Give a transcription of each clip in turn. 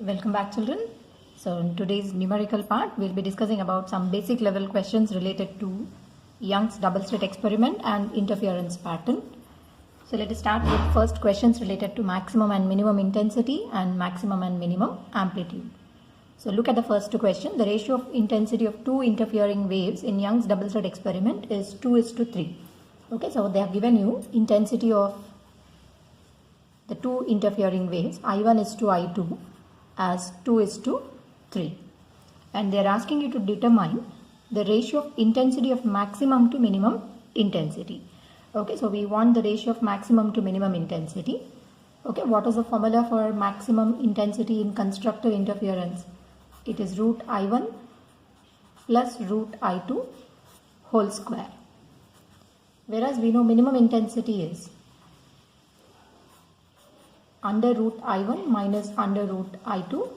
Welcome back, children. So in today's numerical part, we'll be discussing about some basic level questions related to Young's double slit experiment and interference pattern. So let us start with first questions related to maximum and minimum intensity and maximum and minimum amplitude. So look at the first question. The ratio of intensity of two interfering waves in Young's double slit experiment is 2:3. Okay, so they have given you intensity of the two interfering waves, I1 is to I2 as 2:3, and they are asking you to determine the ratio of intensity of maximum to minimum intensity. Okay, so we want the ratio of maximum to minimum intensity. Okay, what is the formula for maximum intensity in constructive interference? It is root I1 plus root I2 whole square. Whereas we know minimum intensity is under root I1 minus under root I2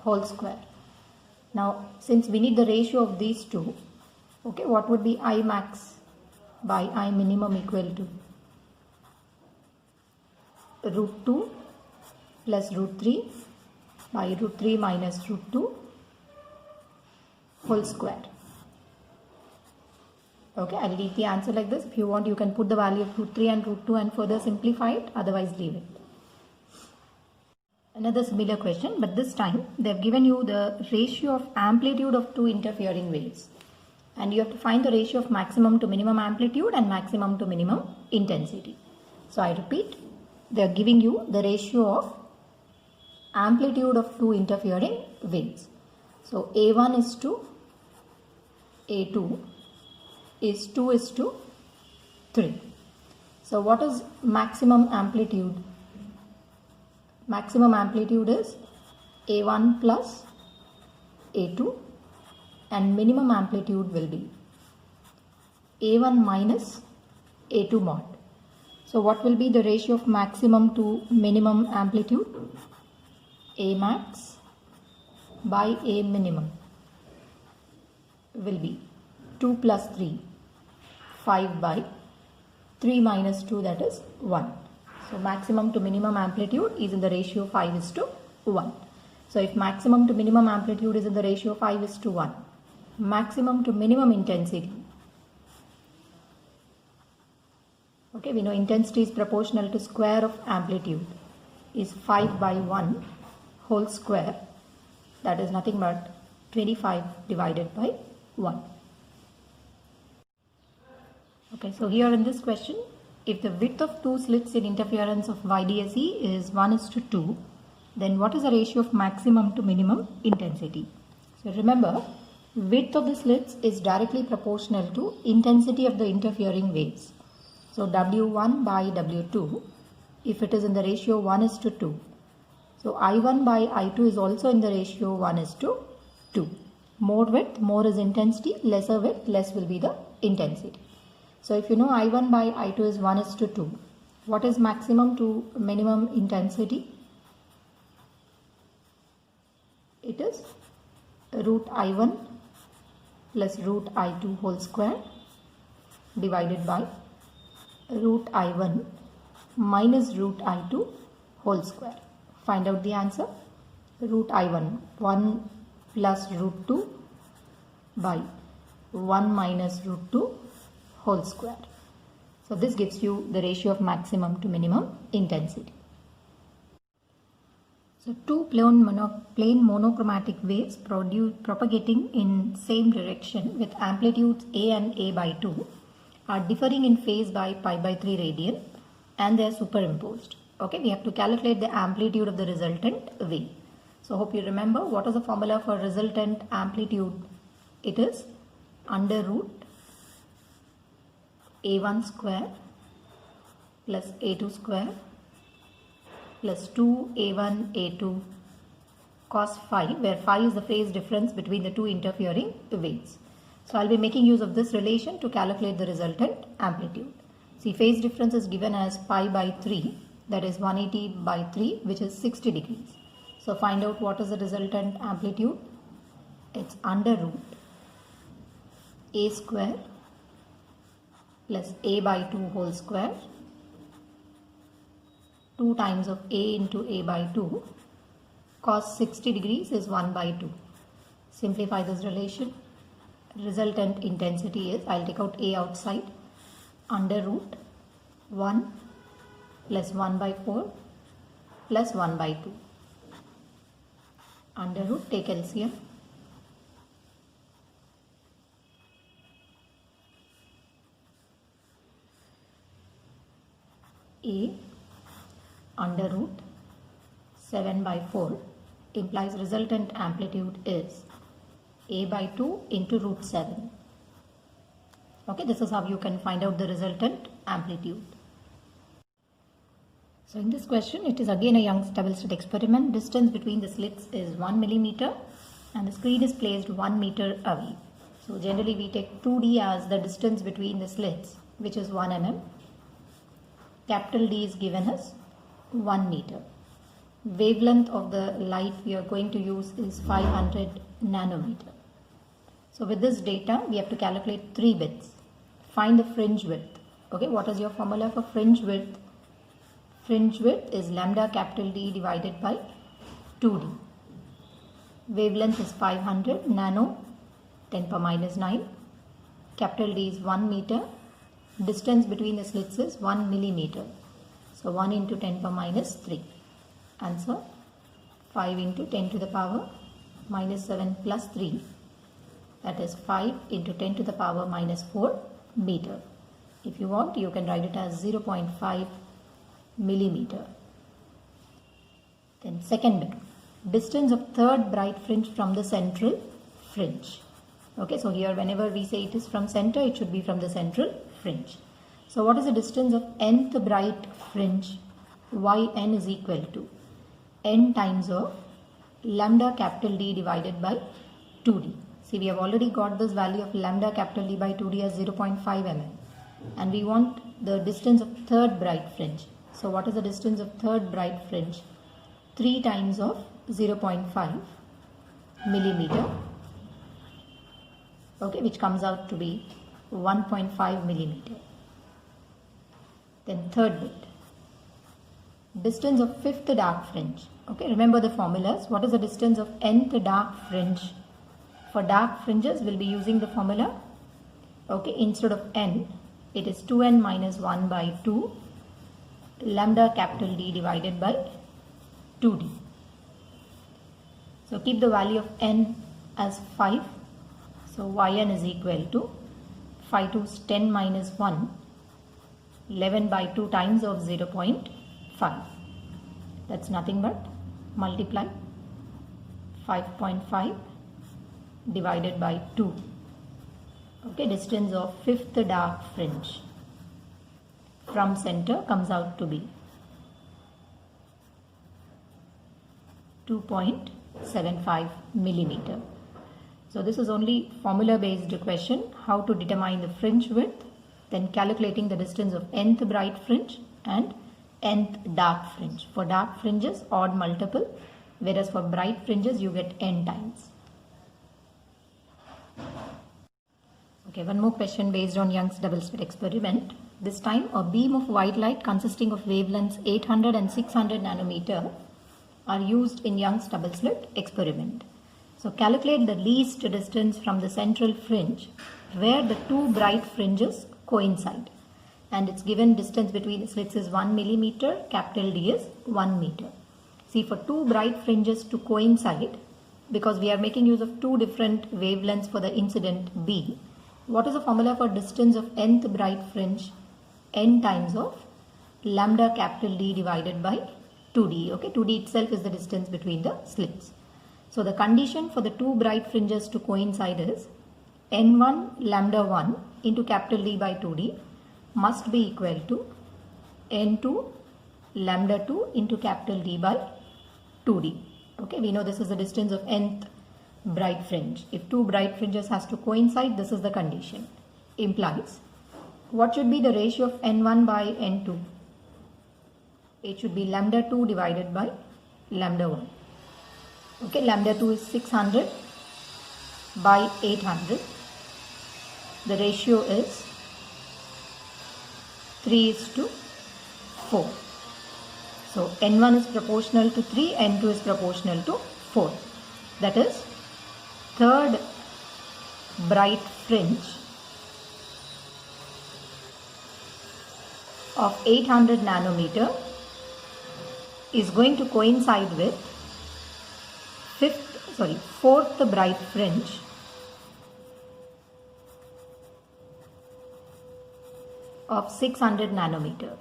whole square. Now, since we need the ratio of these two, okay, what would be I max by I minimum equal to root 2 plus root 3 by root 3 minus root 2 whole square. Okay, I'll leave the answer like this. If you want, you can put the value of root 3 and root 2 and further simplify it, otherwise leave it. Another similar question, but this time they have given you the ratio of amplitude of two interfering waves, and you have to find the ratio of maximum to minimum amplitude and maximum to minimum intensity. So I repeat, they are giving you the ratio of amplitude of two interfering waves. So A1 is to A2 is 2:3. So what is maximum amplitude? Maximum amplitude is A1 plus A2, and minimum amplitude will be A1 minus A2 mod. So what will be the ratio of maximum to minimum amplitude? A max by A minimum will be 2 plus 3, 5 by 3 minus 2, that is 1. So maximum to minimum amplitude is in the ratio 5:1. So if maximum to minimum amplitude is in the ratio 5:1, maximum to minimum intensity, okay, we know intensity is proportional to square of amplitude, is 5 by 1 whole square, that is nothing but 25 divided by 1. Okay, so here in this question, if the width of two slits in interference of YDSE is 1:2, then what is the ratio of maximum to minimum intensity? So remember, width of the slits is directly proportional to intensity of the interfering waves. So W1 by W2, if it is in the ratio 1:2, so I1 by I2 is also in the ratio 1:2. More width, more is intensity, lesser width, less will be the intensity. So if you know I1 by I2 is 1:2, what is maximum to minimum intensity? It is root I1 plus root I2 whole square divided by root I1 minus root I2 whole square. Find out the answer. Root I1, 1 plus root 2 by 1 minus root 2 whole square. So this gives you the ratio of maximum to minimum intensity. So two plane monochromatic waves propagating in same direction with amplitudes A and A by 2 are differing in phase by pi by 3 radian, and they are superimposed. Okay, we have to calculate the amplitude of the resultant wave. So hope you remember what is the formula for resultant amplitude. It is under root A1 square plus A2 square plus 2A1 A2 cos phi, where phi is the phase difference between the two interfering waves. So I'll be making use of this relation to calculate the resultant amplitude. See, phase difference is given as pi by 3, that is 180 by 3, which is 60 degrees. So find out what is the resultant amplitude. It's under root A square plus A by 2 whole square 2 times of A into A by 2 cos 60 degrees is 1 by 2. Simplify this relation. Resultant intensity is, I'll take out A outside, under root 1 plus 1 by 4 plus 1 by 2. Under root, take LCM. A under root 7 by 4 implies resultant amplitude is A by 2 into root 7. Okay, this is how you can find out the resultant amplitude. So in this question, it is again a Young's double slit experiment. Distance between the slits is 1 millimeter and the screen is placed 1 meter away. So generally we take 2D as the distance between the slits, which is 1 mm. Capital D is given as 1 meter. Wavelength of the light we are going to use is 500 nanometer. So with this data, we have to calculate 3 bits. Find the fringe width. Okay, what is your formula for fringe width? Fringe width is lambda capital D divided by 2D. Wavelength is 500 nano, 10 power minus 9. Capital D is 1 meter. Distance between the slits is 1 millimeter. So 1 into 10 power minus 3. Answer 5 into 10 to the power minus 7 plus 3. That is 5 into 10 to the power minus 4 meter. If you want, you can write it as 0.5 millimeter. Then second bit, distance of third bright fringe from the central fringe. Okay, so here whenever we say it is from center, it should be from the central fringe. So what is the distance of nth bright fringe? Yn is equal to n times of lambda capital D divided by 2D. See, we have already got this value of lambda capital D by 2D as 0.5 mm. And we want the distance of third bright fringe. So what is the distance of third bright fringe? 3 times of 0.5 millimeter. Okay, which comes out to be 1.5 millimeter. Then third bit, distance of fifth dark fringe. Okay, remember the formulas. What is the distance of nth dark fringe? For dark fringes, we'll be using the formula. Okay, instead of n, it is 2n minus 1 by 2 lambda capital D divided by 2D. So keep the value of n as 5. So Yn is equal to 5 to 10 minus 1, 11 by 2 times of 0.5. That's nothing but multiply 5.5 divided by 2. Okay, distance of fifth dark fringe from center comes out to be 2.75 millimeter. So this is only formula based question, how to determine the fringe width, then calculating the distance of nth bright fringe and nth dark fringe. For dark fringes, odd multiple, whereas for bright fringes you get n times. Okay, one more question based on Young's double slit experiment. This time a beam of white light consisting of wavelengths 800 and 600 nanometer are used in Young's double slit experiment. So calculate the least distance from the central fringe where the two bright fringes coincide. And it's given distance between the slits is 1 millimeter, capital D is 1 meter. See, for two bright fringes to coincide, because we are making use of two different wavelengths for the incident B, what is the formula for distance of nth bright fringe? N times of lambda capital D divided by 2D. Okay, 2D itself is the distance between the slits. So the condition for the two bright fringes to coincide is N1 lambda 1 into capital D by 2D must be equal to N2 lambda 2 into capital D by 2D. Okay, we know this is the distance of nth bright fringe. If two bright fringes has to coincide, this is the condition. Implies, what should be the ratio of N1 by N2? It should be lambda 2 divided by lambda 1. Okay, lambda 2 is 600 by 800. The ratio is 3:4. So n1 is proportional to 3, n2 is proportional to 4. That is, third bright fringe of 800 nanometer is going to coincide with fourth bright fringe of 600 nanometer.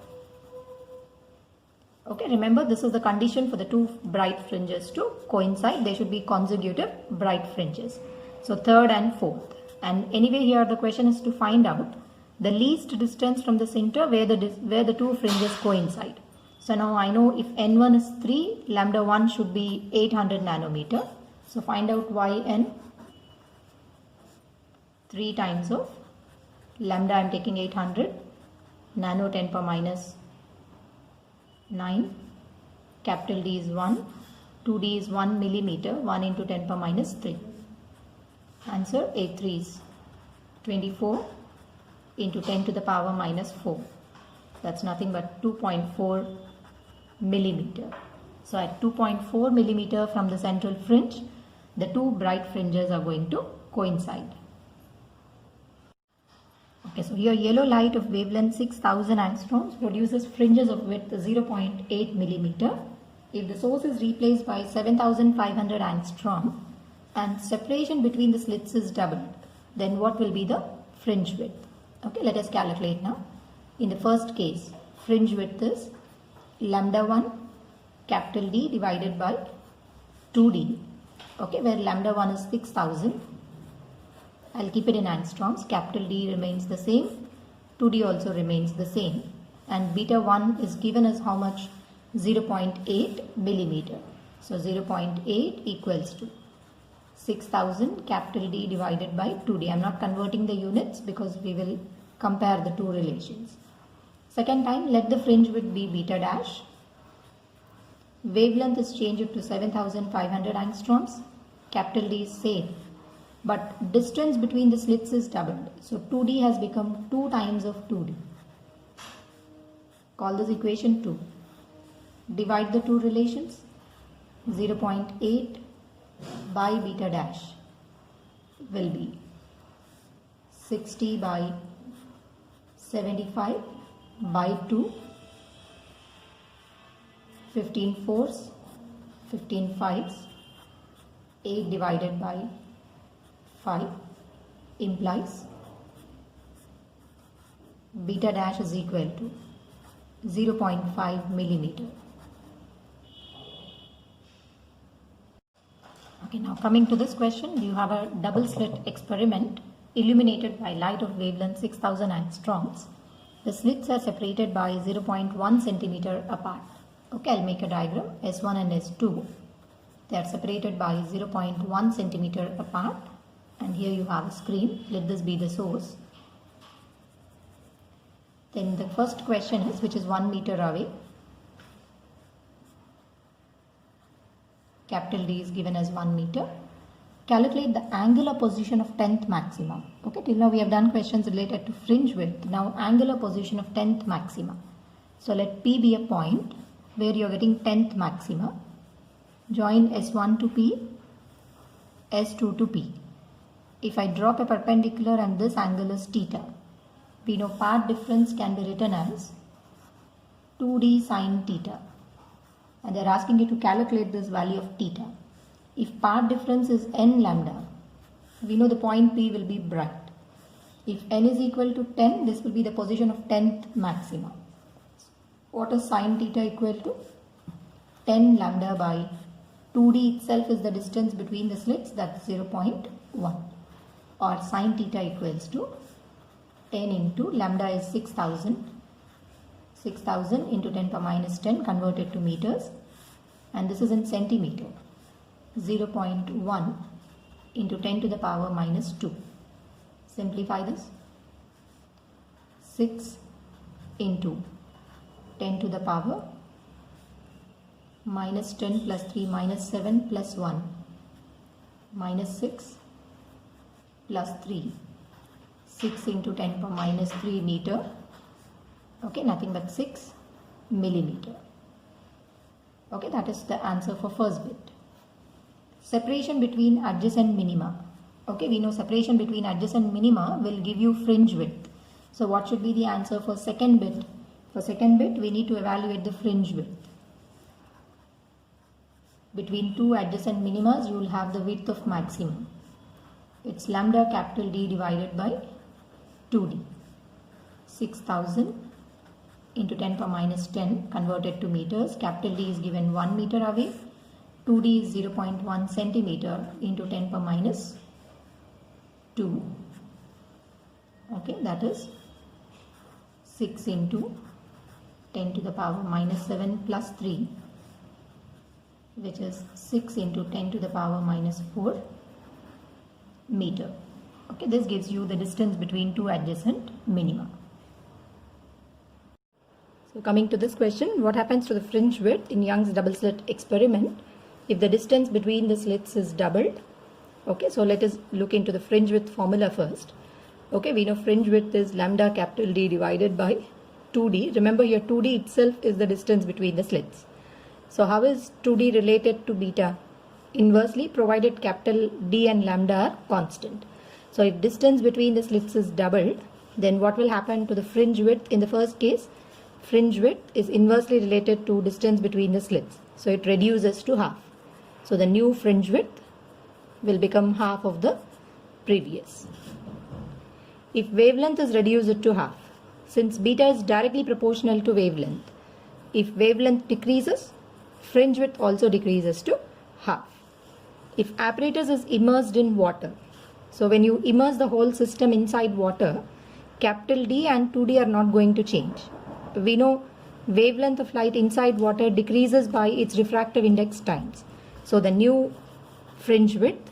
Okay, remember this is the condition for the two bright fringes to coincide. They should be consecutive bright fringes. So third and fourth. And anyway here the question is to find out the least distance from the center where the two fringes coincide. So now I know if n1 is 3, lambda 1 should be 800 nanometer. So find out yn, 3 times of lambda, I am taking 800, nano 10 power minus 9, capital D is 1, 2D is 1 millimeter, 1 into 10 power minus 3. Answer 8 3 is 24 into 10 to the power minus 4. That's nothing but 2.4 millimeter. So at 2.4 millimeter from the central fringe, the two bright fringes are going to coincide. Okay, so here yellow light of wavelength 6000 angstroms produces fringes of width 0.8 millimeter. If the source is replaced by 7500 angstrom and separation between the slits is doubled, then what will be the fringe width? Okay, let us calculate now. In the first case, fringe width is lambda 1 capital D divided by 2D, okay, where lambda 1 is 6000. I'll keep it in angstroms. Capital D remains the same, 2D also remains the same, and beta 1 is given as how much? 0.8 millimeter. So 0.8 equals to 6000 capital D divided by 2D. I am not converting the units because we will compare the two relations. Second time, let the fringe width be beta dash. Wavelength is changed to 7500 angstroms. Capital D is same, but distance between the slits is doubled. So 2D has become 2 times of 2D. Call this equation 2. Divide the two relations. 0.8 by beta dash will be 60 by 75 by 2, 15 fours, 15 fives, 8 divided by 5 implies beta dash is equal to 0.5 millimeter. Okay, now coming to this question, you have a double slit experiment illuminated by light of wavelength 6000 angstroms. The slits are separated by 0.1 centimeter apart. Okay, I'll make a diagram. S1 and S2. They are separated by 0.1 centimeter apart. And here you have a screen. Let this be the source. Then the first question is, which is 1 meter away. Capital D is given as 1 meter. Calculate the angular position of 10th maxima. Okay, till now we have done questions related to fringe width. Now angular position of 10th maxima. So let P be a point where you are getting 10th maxima. Join S1 to P, S2 to P. If I drop a perpendicular and this angle is theta, we know part difference can be written as 2D sine theta. And they are asking you to calculate this value of theta. If part difference is n lambda, we know the point P will be bright. If n is equal to 10, this will be the position of 10th maxima. What is sine theta equal to? 10 lambda by 2D itself is the distance between the slits, that's 0.1. Or sine theta equals to 10 into lambda is 6000. 6000 into 10 power minus 10 converted to meters, and this is in centimeter. 0.1 into 10 to the power minus 2. Simplify this. 6 into 10 to the power minus 10 plus 3 minus 7 plus 1 minus 6 plus 3. 6 into 10 power minus 3 meter. Okay, nothing but 6 millimeter. Okay, that is the answer for first bit. Separation between adjacent minima. Okay, we know separation between adjacent minima will give you fringe width. So what should be the answer for second bit? For second bit, we need to evaluate the fringe width. Between two adjacent minimas, you will have the width of maximum. It's lambda capital D divided by 2D. 6000 into 10 power minus 10 converted to meters. Capital D is given 1 meter away. 2D is 0.1 centimeter into 10 power minus 2. Okay, that is 6 into 10 to the power minus 7 plus 3, which is 6 into 10 to the power minus 4 meter. Okay, this gives you the distance between two adjacent minima. So coming to this question, what happens to the fringe width in Young's double slit experiment if the distance between the slits is doubled? Okay, so let us look into the fringe width formula first. Okay, we know fringe width is lambda capital D divided by 2D. Remember here 2D itself is the distance between the slits. So how is 2D related to beta? Inversely, provided capital D and lambda are constant. So if distance between the slits is doubled, then what will happen to the fringe width in the first case? Fringe width is inversely related to distance between the slits. So it reduces to half. So the new fringe width will become half of the previous. If wavelength is reduced to half, since beta is directly proportional to wavelength, if wavelength decreases, fringe width also decreases to half. If apparatus is immersed in water, so when you immerse the whole system inside water, capital D and 2D are not going to change. We know wavelength of light inside water decreases by its refractive index times. So the new fringe width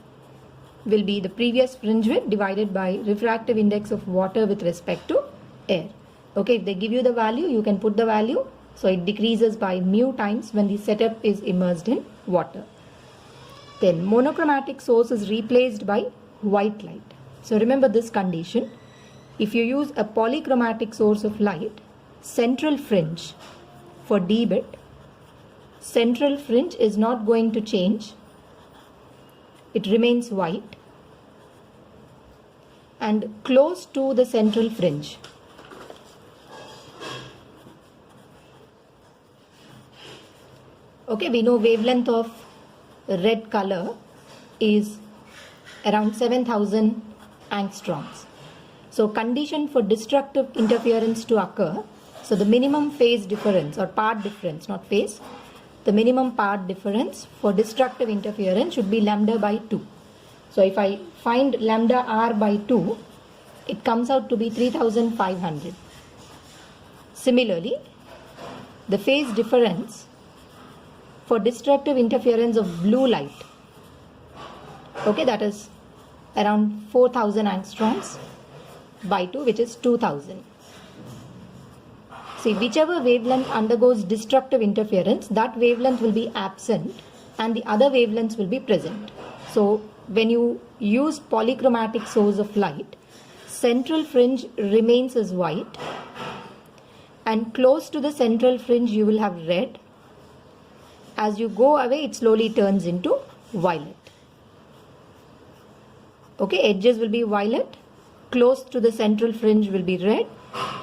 will be the previous fringe width divided by refractive index of water with respect to air. Okay, if they give you the value, you can put the value. So it decreases by mu times when the setup is immersed in water. Then monochromatic source is replaced by white light. So remember this condition. If you use a polychromatic source of light, central fringe for D bit, central fringe is not going to change. It remains white and close to the central fringe. Okay, we know wavelength of red color is around 7000 angstroms. So condition for destructive interference to occur, so the minimum phase difference or part difference, not phase, the minimum part difference for destructive interference should be lambda by 2. So if I find lambda r by 2, it comes out to be 3500. Similarly, the phase difference for destructive interference of blue light, okay, that is around 4000 angstroms by 2, which is 2000. See, whichever wavelength undergoes destructive interference, that wavelength will be absent and the other wavelengths will be present. So when you use polychromatic source of light, central fringe remains as white and close to the central fringe you will have red. As you go away, it slowly turns into violet. Okay, edges will be violet, close to the central fringe will be red.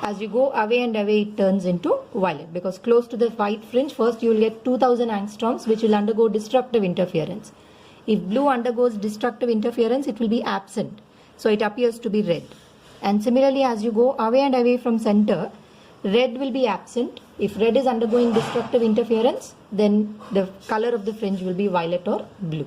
As you go away and away, it turns into violet, because close to the white fringe, first you will get 2000 angstroms which will undergo destructive interference. If blue undergoes destructive interference, it will be absent, so it appears to be red. And similarly, as you go away and away from center, red will be absent. If red is undergoing destructive interference, then the color of the fringe will be violet or blue.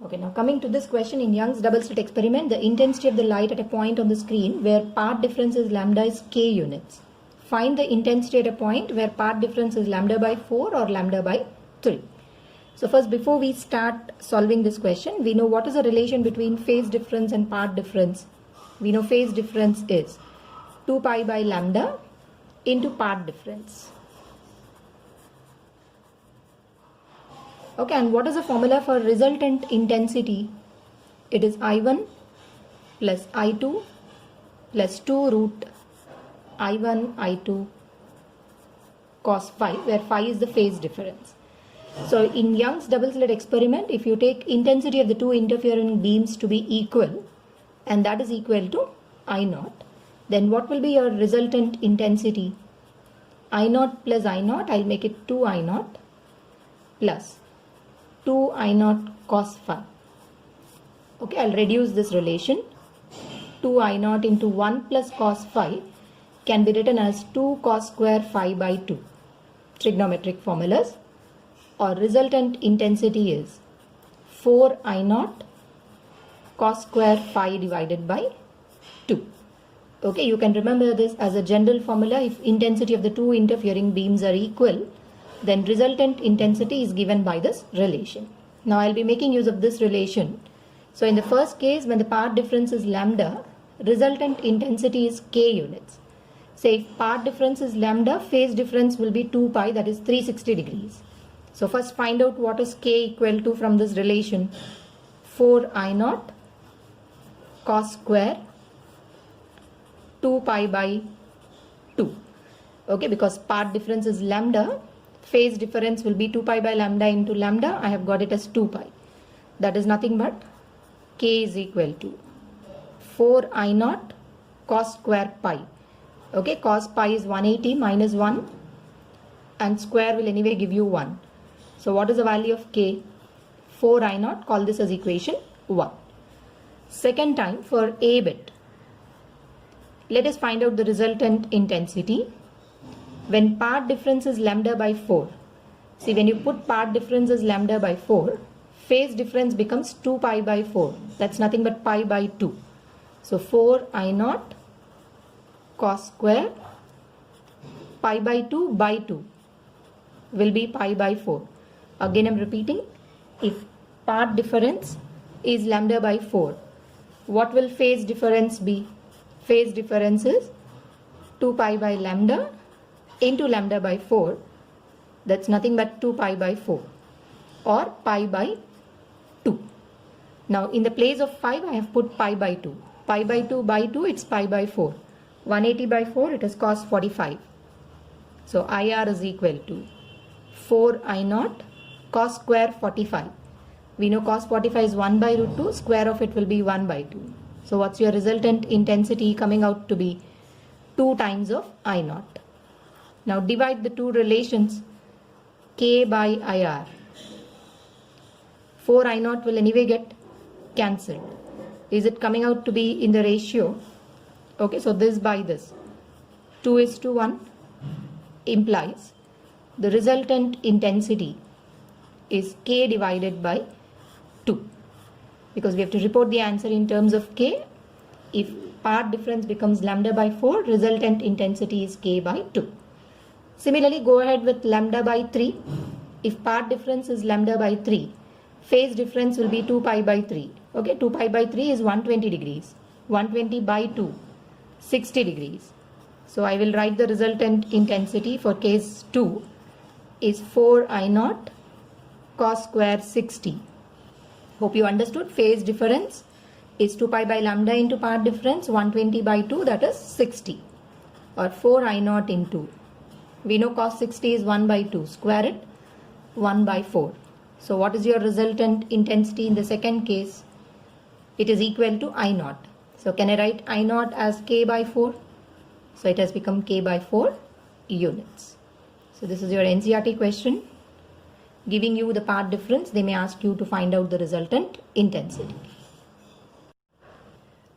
Okay, now coming to this question, in Young's double slit experiment, the intensity of the light at a point on the screen where part difference is lambda is k units. Find the intensity at a point where part difference is lambda by 4 or lambda by 3. So first, before we start solving this question, we know what is the relation between phase difference and part difference. We know phase difference is 2 pi by lambda into part difference. Okay, and what is the formula for resultant intensity? It is I1 plus I2 plus 2 root I1 I2 cos phi, where phi is the phase difference. So in Young's double slit experiment, if you take intensity of the two interfering beams to be equal, and that is equal to I naught, then what will be your resultant intensity? I naught plus I naught, I'll make it 2 I naught plus 2 I naught cos phi. Okay, I'll reduce this relation. 2 I naught into 1 plus cos phi can be written as 2 cos square phi by 2. Trigonometric formulas. Or resultant intensity is 4 I naught cos square phi divided by 2. Okay, you can remember this as a general formula. If intensity of the two interfering beams are equal, then resultant intensity is given by this relation. Now I'll be making use of this relation. So in the first case, when the part difference is lambda, resultant intensity is k units. Say if part difference is lambda, phase difference will be 2 pi, that is 360 degrees. So first find out what is k equal to from this relation. 4 I naught cos square 2 pi by 2. Okay, because part difference is lambda, phase difference will be 2 pi by lambda into lambda. I have got it as 2 pi. That is nothing but k is equal to 4 I naught cos square pi. Okay, cos pi is 180 minus 1 and square will anyway give you 1. So what is the value of k? 4 I naught, call this as equation 1. Second time for a bit. Let us find out the resultant intensity. When part difference is lambda by 4. See, when you put part difference as lambda by 4, phase difference becomes 2 pi by 4. That's nothing but pi by 2. So 4 I naught cos square pi by 2 by 2 will be pi by 4. Again I'm repeating, if part difference is lambda by 4, what will phase difference be? Phase difference is 2 pi by lambda into lambda by 4. That's nothing but 2 pi by 4 or pi by 2. Now in the place of 5 I have put pi by 2. Pi by 2 by 2, it's pi by 4. 180 by 4, it is cos 45. So IR is equal to 4 I naught cos square 45. We know cos 45 is 1 by root 2, square of it will be 1 by 2. So what's your resultant intensity coming out to be? 2 times of I naught. Now divide the two relations, k by IR. 4 I naught will anyway get cancelled. Is it coming out to be in the ratio? Okay, so this by this. 2:1 implies the resultant intensity is k divided by 2. Because we have to report the answer in terms of k. If part difference becomes lambda by 4, resultant intensity is k by 2. Similarly, go ahead with lambda by 3. If part difference is lambda by 3, phase difference will be 2 pi by 3. Okay, 2 pi by 3 is 120 degrees. 120 by 2, 60 degrees. So I will write the resultant intensity for case 2 is 4 I naught cos square 60. Hope you understood. Phase difference is 2 pi by lambda into part difference, 120 by 2, that is 60, or 4 I naught into, we know cos 60 is 1 by 2, square it, 1 by 4. So what is your resultant intensity in the second case? It is equal to I naught. So can I write I naught as k by 4? So it has become k by 4 units. So this is your NCERT question. Giving you the part difference, they may ask you to find out the resultant intensity.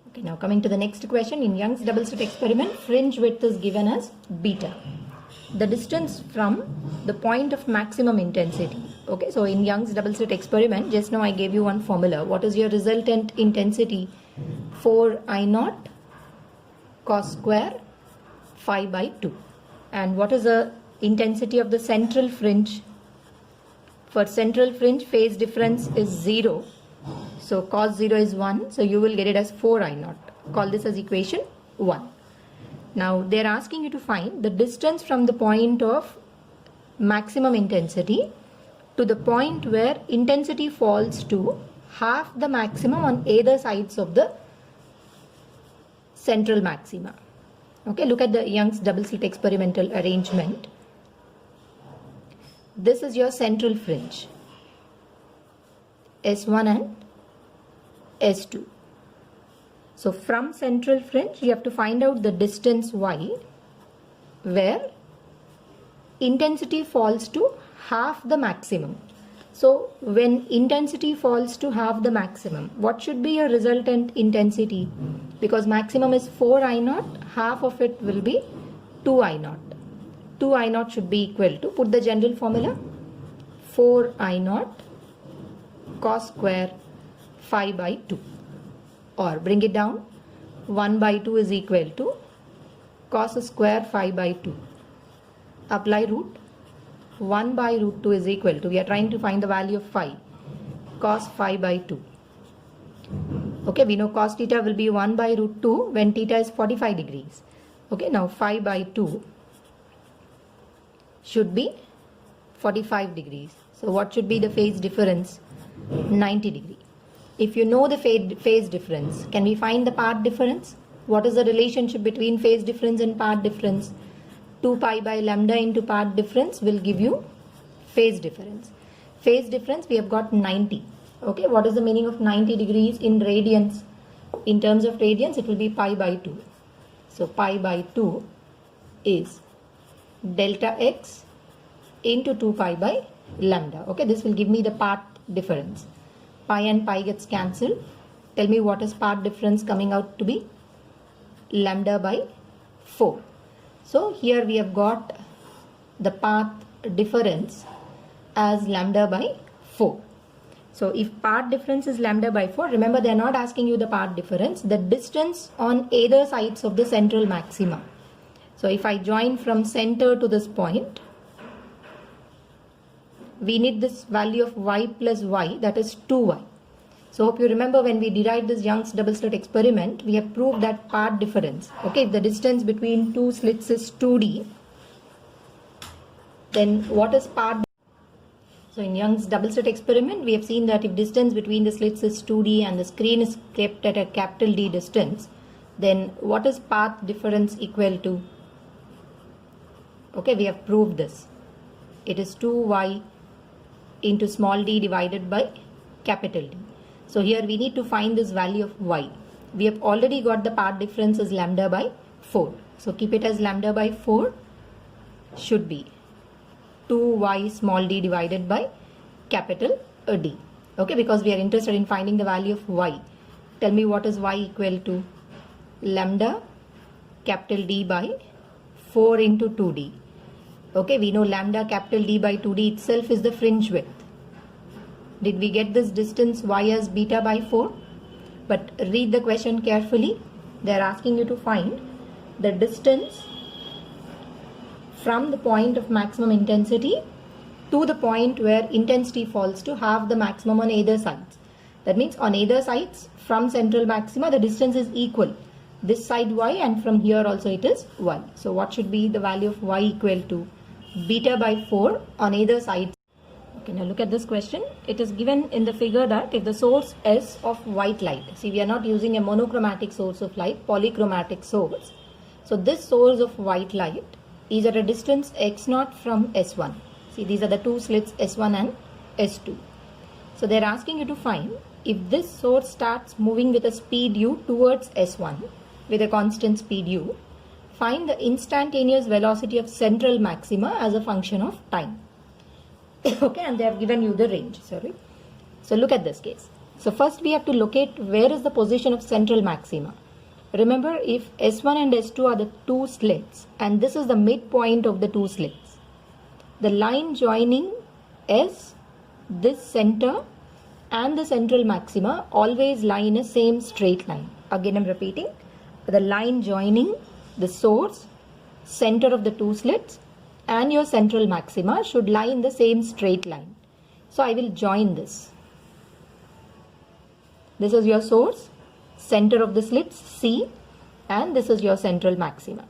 Okay, now coming to the next question. In Young's double slit experiment, fringe width is given as beta. The distance from the point of maximum intensity. Okay, so in Young's double slit experiment, just now I gave you one formula. What is your resultant intensity? 4 I naught cos square phi by 2. And what is the intensity of the central fringe? For central fringe, phase difference is 0. So cos 0 is 1. So you will get it as 4 I naught. Call this as equation 1. Now they are asking you to find the distance from the point of maximum intensity to the point where intensity falls to half the maximum on either sides of the central maxima. Okay, look at the Young's double slit experimental arrangement. this is your central fringe, S1 and S2. So from central fringe, you have to find out the distance y where intensity falls to half the maximum. So when intensity falls to half the maximum, what should be your resultant intensity? Because maximum is 4 I naught, half of it will be 2 I naught. 2 I naught should be equal to, put the general formula, 4 I naught cos square phi by 2. Or bring it down, 1 by 2 is equal to cos square phi by 2. Apply root, 1 by root 2 is equal to, we are trying to find the value of phi, cos phi by 2. Okay, we know cos theta will be 1 by root 2 when theta is 45 degrees. Okay, now phi by 2 should be 45 degrees. So what should be the phase difference? 90 degree. If you know the phase difference, can we find the path difference? What is the relationship between phase difference and path difference? 2 pi by lambda into path difference will give you phase difference. Phase difference we have got 90. Okay, what is the meaning of 90 degrees in radians? In terms of radians, it will be pi by 2. So pi by 2 is delta x into 2 pi by lambda. Okay, this will give me the path difference. Pi and pi gets cancelled. Tell me what is path difference coming out to be? Lambda by 4. So here we have got the path difference as lambda by 4. So if path difference is lambda by 4, remember they are not asking you the path difference, the distance on either sides of the central maxima. So if I join from center to this point, we need this value of y plus y, that is 2y. So hope you remember when we derived this Young's double slit experiment, we have proved that path difference. Okay, if the distance between two slits is 2d, then what is path? So in Young's double slit experiment, we have seen that if distance between the slits is 2d and the screen is kept at a capital D distance, then what is path difference equal to? Okay, we have proved this. It is 2y into small d divided by capital D. So here we need to find this value of y. We have already got the path difference as lambda by 4. So keep it as lambda by 4 should be 2y small d divided by capital D. Okay, because we are interested in finding the value of y. Tell me what is y equal to? Lambda capital D by 4 into 2d. Okay, we know lambda capital D by 2d itself is the fringe width. Did we get this distance y as beta by 4? But read the question carefully. They are asking you to find the distance from the point of maximum intensity to the point where intensity falls to half the maximum on either sides. That means on either sides from central maxima the distance is equal. This side y and from here also it is y. So what should be the value of y equal to? Beta by 4 on either side. Okay, now look at this question. It is given in the figure that if the source S of white light, see we are not using a monochromatic source of light, polychromatic source. So this source of white light is at a distance x0 from S1. See, these are the two slits S1 and S2. So they are asking you to find if this source starts moving with a speed u towards S1 with a constant speed u, find the instantaneous velocity of central maxima as a function of time. Okay, and they have given you the range. Sorry. So look at this case. So first we have to locate where is the position of central maxima. Remember, if S1 and S2 are the two slits and this is the midpoint of the two slits, the line joining S, this center and the central maxima always lie in a same straight line. Again I'm repeating, the line joining the source, center of the two slits and your central maxima should lie in the same straight line. So I will join this. This is your source, center of the slits C, and this is your central maxima.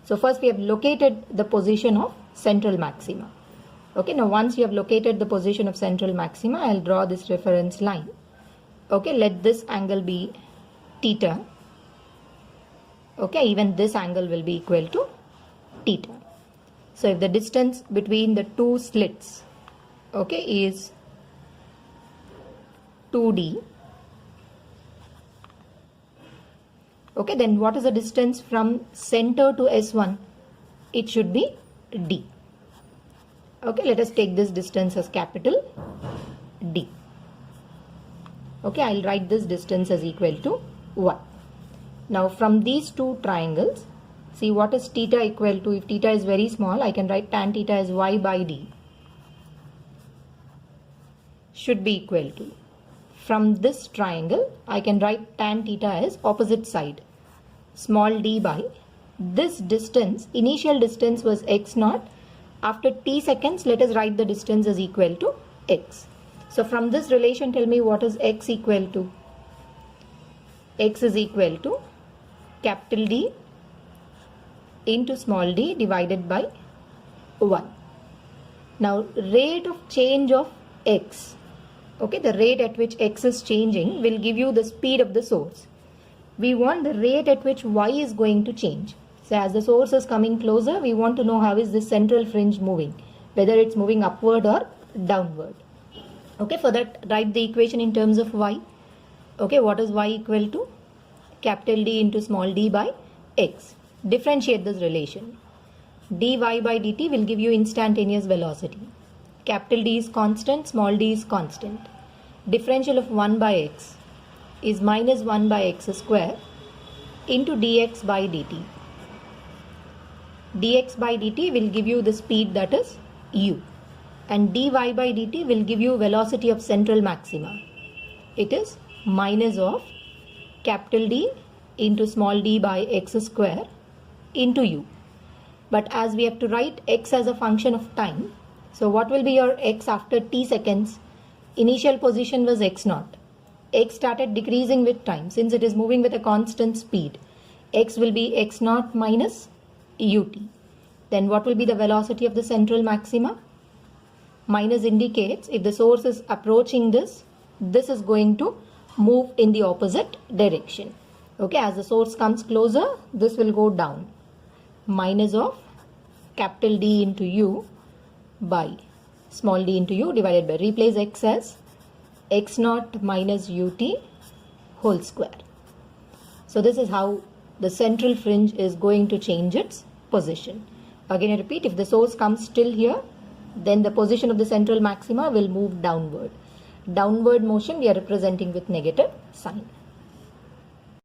So first we have located the position of central maxima. Okay, now once you have located the position of central maxima, I will draw this reference line. Okay, let this angle be theta. Okay, even this angle will be equal to theta. So if the distance between the two slits, okay, is 2d, okay, then what is the distance from center to S1? It should be d. Okay, let us take this distance as capital D. Okay, I'll write this distance as equal to 1. Now from these two triangles, see what is theta equal to. If theta is very small, I can write tan theta as y by d should be equal to. From this triangle, I can write tan theta as opposite side, small d by this distance. Initial distance was x naught. After t seconds, let us write the distance as equal to x. So from this relation, tell me what is x equal to. X is equal to capital D into small d divided by 1. Now rate of change of x, okay, the rate at which x is changing will give you the speed of the source. We want the rate at which y is going to change. So as the source is coming closer, we want to know how is this central fringe moving, whether it's moving upward or downward. Okay, for that write the equation in terms of y. Okay, what is y equal to? Capital D into small d by x. Differentiate this relation. dy by dt will give you instantaneous velocity. Capital D is constant, small d is constant. Differential of 1 by x is minus 1 by x square into dx by dt. Dx by dt will give you the speed, that is u, and dy by dt will give you velocity of central maxima. It is minus of capital D into small d by x square into u. But as we have to write x as a function of time, so what will be your x after t seconds? Initial position was x naught. X started decreasing with time. Since it is moving with a constant speed, x will be x naught minus ut. Then what will be the velocity of the central maxima? Minus indicates if the source is approaching this, this is going to move in the opposite direction. Okay, as the source comes closer, this will go down. Minus of capital D into u by small d into u divided by, replace x as x naught minus ut whole square. So this is how the central fringe is going to change its position. Again I repeat, if the source comes still here, then the position of the central maxima will move downward. Downward motion we are representing with negative sign.